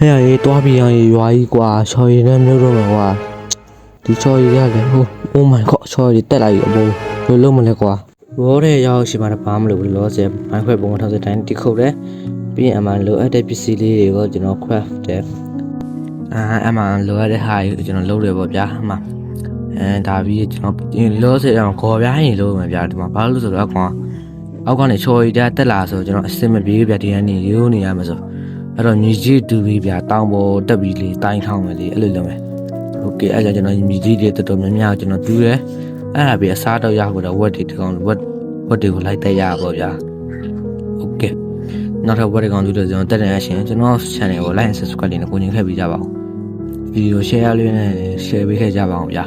ဟဲ့ရေတွားပြီးရင်ရွာကြီးကွာချော်ရည်နဲ့မြို့တော့မှာကွာဒီချော်ရည်ရတယ်ဟို Oh my god ချော်ရည်တက်လိုက်အပေါ်ဘယ်လိုလုပ်မလဲကွာဘောတဲ့ရောက်ရှိမှတော့ဘာမလုပ်ဘူးလောဆယ်မိုင်းခွဲပုံထောက်စတိုင်းတိခုတ်တယ်ပြီးရင်အမှန်လိုအပ်တဲ့ပစ္စည်းလေးတွေကိုကျွန်တော် craft တယ်အမှန်လိုအပ်တဲ့ဟာတွေကျွန်တော်လုပ်တယ်ပေါ့ဗျာအမှဒါပြီးကျွန်တော်လောဆယ်အောင်ခေါ်ပြားရင်လုပ်မှာဗျာဒီမှာဘာလို့ဆိုတော့ကွာအောက်ကနေချော်ရည်တက်လာဆိုကျွန်တော်အစင်မပြေးဗျာဒီကနေရိုးနေရမှာဆိုအဲ့တော့မြေကြီးတူပြီးဗျာတောင်ပေါ်တက်ပြီးလေတိုင်းထောင်းမယ်လေအဲ့လိုလုပ်မယ်โอเคအဲ့ဒါကျွန်တော်မြေကြီးတွေတော်တော်များများကျွန်တော်တူးတယ်အဲ့ဒါပြီးအစားတော့ရဖို့တော့ဝက်တွေတကောင်ဝက်တွေကိုလိုက်တက်ရပါဗျာโอเคနောက်ထပ်ဝက်တွေကောင်တူးတယ်ကျွန်တော်တက်တယ်ရှင်ကျွန်တော် channel ကို like and subscribe လေးနဲ့ကိုညင်ခဲ့ပြီးကြပါဦးဗီဒီယို share လေးနဲ့ share ပေးခဲ့ကြပါအောင်ဗျာ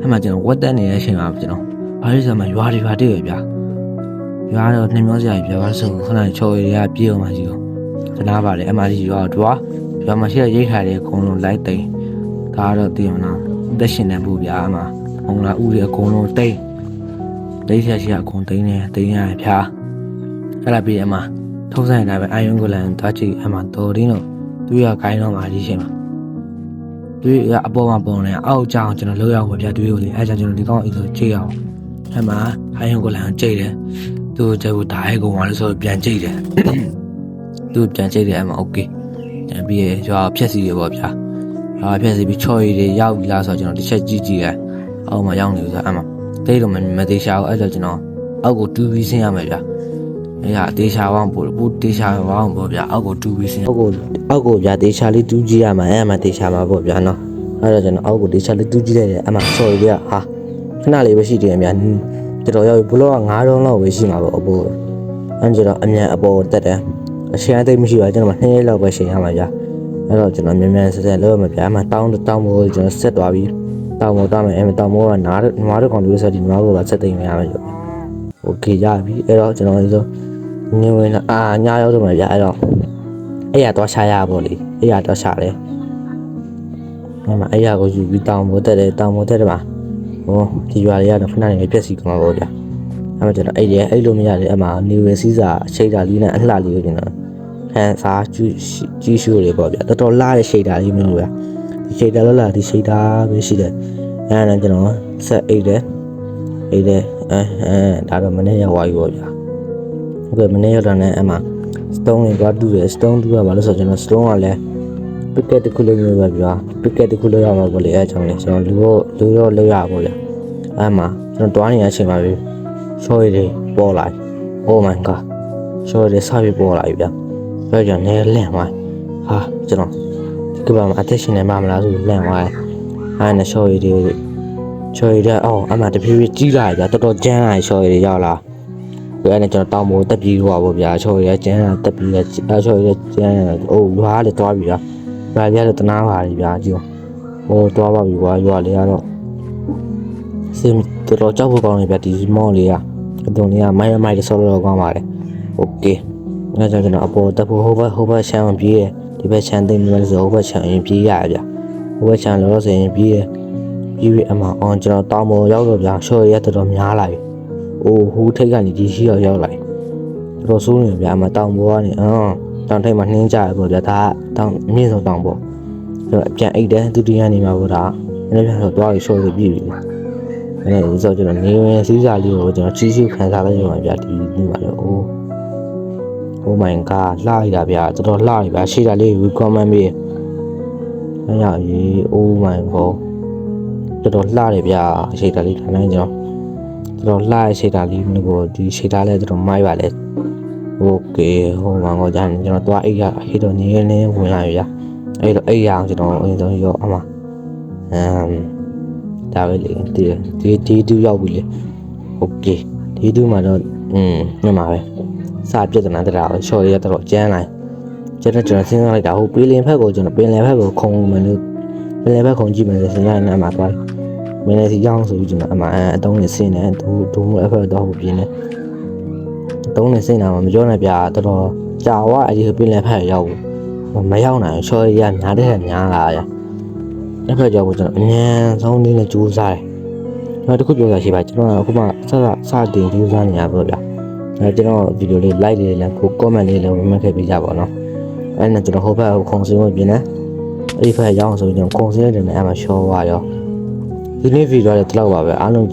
အဲ့မှာကျွန်တော်ဝက်တက်နေတဲ့အချိန်မှာကျွန်တော်ဘာလို့ဆိုမှရွာတွေပါတည့်ရဗျာရွာတော့နှမျောစရာကြီးဗျာဘာလို့ဆိုခဏချော်ရည်ကပြေးအောင်ပါကြီးကိုတနာပါလေအမကြီးရွာတော့ရွာမှာရှိတဲ့ရိတ်ခါတွေအကုန်လုံးလိုက်တိန်ဒါတော့တည်မလားသက်ရှင်နေဖို့ဗျာအမဘုံလာဥတွေအကုန်လုံးတိန်ဆက်ရှိအကုန်တိန်နေတိန်ရဖြာအဲ့ဒါပြီးအမထုံးဆိုင်တိုင်းပဲအာယုံကိုလည်းတွားကြည့်အမတော်တင်းတော့သူရခိုင်းတော့မှကြီးရှင်မှာသူရအပေါ်မှာပုံနေအောက်ကြောင်ကျွန်တော်လောက်ရအောင်ဗျာသူကိုလေအဲ့ကြောင့်ကျွန်တော်ဒီကောင်းအိမ်ဆိုကြည့်အောင်အဲ့မှာအာယုံကိုလည်းကြိတ်တယ်သူကျတော့ဓာတ်ကုန်သွားလို့ဆိုပြန်ကြိတ်တယ်သူပြန်ကြိတ်တယ်အမโอเคပြန်ပြီးရွာဖြက်စီရပေါ့ဗျာရွာဖြက်စီပြီးချော်ရည်တွေရောက်ပြီလားဆိုတော့ကျွန်တော်တစ်ချက်ကြည့်တယ်အောက်မှာရောက်နေလို့ဆိုအမတိတ်တော့မသေးရှာဘူးအဲ့တော့ကျွန်တော်အောက်ကိုတူးပြီးဆင်းရမယ်ဗျာအဲ့ဒါတေးရှာဝအောင်ပို့တေးရှာဝအောင်ပေါ့ဗျာအောက်ကိုတူးပြီးဆင်းအောက်ကိုဗျာတေးရှာလေးတူးကြည့်ရမှာအဲ့မှာတေးရှာမှာပေါ့ဗျာနော်အဲ့တော့ကျွန်တော်အောက်ကိုတေးရှာလေးတူးကြည့်လိုက်တယ်အမချော်ရည်တွေကဟာခဏလေးပဲရှိတယ်ဗျာတော်တော်ရောက်ဘလောက9တုံးလောက်ပဲရှိမှာပေါ့အပေါ်အဲ့ကျတော့အမြန်အပေါ်တက်တယ်အရှမ်းသိမရှိပါကျွန်တော်2ရက်လောက်ပဲချိန်ရမှာဗျာအဲ့တော့ကျွန်တော်မြန်မြန်ဆက်လုပ်ရမှာဗျာအမှတောင်းမိုးကျွန်တော်ဆက်သွားပြီးတောင်းမိုးသွားမယ်အဲ့တောင်းမိုးကနားတို့ကောင်တွေဆက်ဒီနားကိုပါဆက်သိမ်းရမှာဗျာโอเคရပြီအဲ့တော့ကျွန်တော်ဒီဆိုနေဝင်ညရောက်တော့မှာဗျာအဲ့တော့အဲ့ရတော့ရှာရပါလေအဲ့ရတော့ရှာတယ်အဲ့မှာအဲ့ရကိုယူပြီးတောင်းမိုးတက်တယ်တောင်းမိုးတက်တယ်မှာဟောဒီရွာလေးကတော့ခဏနေပြက်စီကုန်ပါပေါ့ဗျာအဲ့မှာကျွန်တော်အဲ့လိုမရတယ်အမှနေဝင်စည်းစာရှိတာလေးနဲ့အလှလေးကိုကျွန်တော်ခန်းစားကြီးရှိုးတွေပေါ့ဗျာတော်တော်လာတဲ့ရှိတာလေးမျိုးဗျာဒီရှိတာလောက်လာဒီရှိတာပဲရှိတယ်အဲ့ဒါကျွန်တော်ဆက်အိတ်တယ်ဒါတော့မနေ့ရောက်သွားပြီပေါ့ဗျာဟုတ်ကဲ့မနေ့ရောက်တာနဲ့အမှ stone တွေသွားတူတယ် stone တူရပါလို့ဆိုကျွန်တော် stone ကလည်း picket တစ်ခုလေးမျိုးပဲဗျာ picket တစ်ခုလေးရမှာပေါ့လေအဲ့ကြောင့်လေကျွန်တော်လူရောလောက်ရပါဗျာအဲ့မှာကျွန်တော်တွားနေတဲ့အချိန်မှာပဲချော်ရည်တွေပေါ်လာ Oh my god ချော်ရည်စားပြီးပေါ်လာပြီဗျာပြောကြနေလန့်သွားဟာကျွန်တော်ဒီကဘာမှာ attention နဲ့မမလားဆိုလန့်သွားအဲ့နဲ့ချော်ရည်တွေအော်အမှတဖြည်းဖြည်းကြီးလာဗျာတော်တော်ကျန်းလာချော်ရည်တွေရောက်လာအဲ့နဲ့ကျွန်တော်တောင်းမိုးတက်ပြီးတော့ပေါ့ဗျာချော်ရည်ကျန်းလာတက်ပြီးချော်ရည်ကျန်းလာအိုးရွာလည်းတွားပြီဗျာရွာလည်းတနာပါပြီဗျာကြည့်ဟိုတွားပါပြီကွာရွာလေးကတော့စင်တော်တော်ကြောက်ဖို့ကောင်းနေဗျာဒီမော်လေးကအတုံးလေးကမိုင်းဆော်တော့ကောင်းပါတယ်โอเคအဲ့ဒါကျွန်တော်အပေါ်တက်ဖို့ဟိုဘက်ချမ်းပြေးတယ်ဒီဘက်ချမ်းသိမ်းပြီးဆိုဟိုဘက်ချမ်းရင်ပြေးရဗျာဟိုဘက်ချမ်းလောဆိုရင်ပြေးပြီးအမှအောင်ကျွန်တော်တောင်ပေါ်ရောက်တော့ဗျာရှော့ရတော်တော်များလာပြီအိုးဟိုထိတ်ကနေဒီရှိရောက်လာတော်တော်ဆိုးနေဗျာအမှတောင်ပေါ်ကနေတောင်ထိတ်မှာနှင်းကြရပေါ့ဗျာဒါတောင်အမြင့်ဆုံးတောင်ပေါ်ဆိုတော့ပြန်အိတ်တယ်ဒုတိယနေမှာပေါ့ဒါလည်းပြန်တော့တွားပြီးရှော့ပြီးပြီအဲ့ဒါဆိုကျွန်တော်နေဝင်စည်းစာလေးကိုကျွန်တော်ကြီးစုခံစားလိုက်ရမှာဗျာဒီနေ့ပါတော့Oh my god လှရတာဗျာတော်တော်လှရပါရှေ့တာလေးကို comment ပေးအဲ့ရကြီး Oh my god တော်တော်လှတယ်ဗျာရှေ့တာလေးထိုင်နေကျွန်တော်လှရရှေ့တာလေးမျိုးကိုဒီရှေ့တာလေးတော်တော်မိုက်ပါလေ Okay Oh my god ကျွန်တော်သွားအိတ်ရဟိတော့နေနေဝင်လာပြီဗျာအဲ့တော့အိတ်ရအောင်ကျွန်တော်အရင်ဆုံးရောအမဒါပဲလေဒီတူရောက်ပြီလေ Okay ဒီတူမှာတော့ညမှာပဲစာပြဿနာတရားကိုချော်ရတော့ကျန်းလိုက်ကျန်တဲ့ကျွန်တော်စဉ်းစားလိုက်တာဟိုပင်လယ်ဘက်ကိုကျွန်တော်ပင်လယ်ဘက်ကိုခုံမယ်လို့ပင်လယ်ဘက်ခုံကြည့်မယ်လို့စဉ်းစားနေမှာသွားပင်လယ်စီရောက်ဆိုပြီးကျွန်တော်အမှအတုံးနဲ့ဆင်းနေဒူးအဖက်တော့ပြင်းနေအတုံးနဲ့ဆင်းတာမှမပြောနဲ့ဗျာတော်တော်ကြာဝအဲ့ဒီပင်လယ်ဘက်ရောက်မရောက်နိုင်ချော်ရများတဲ့များလာရအဲ့ဘက်ကြောင့်ကျွန်တော်အញ្ញံဆုံးလေးနဲ့ကြိုးစားတယ်နောက်တစ်ခုပြောရရှိပါကျွန်တော်အခုမှစတင်ကြိုးစားနေရပါဗျာကျွန်တော်ဗီဒီယိုလေး like လေးလည်းကို comment လေးလည်းဝင်မှတ်ခဲ့ပေးကြပါတော့ အဲ့နဲ့ကျွန်တော်ဟိုဘက်ကိုခုံစင်းဝင်ပြင်းတယ်အဲ့ဒီဘက်ရောက်အောင်ဆိုရင်ကျွန်တော်ခုံစင်းရတယ်နဲ့အဲ့မှာရှော့သွားရောဒီနေ့ဗီဒီယိုလေးတလောက်ပါပဲအားလုံး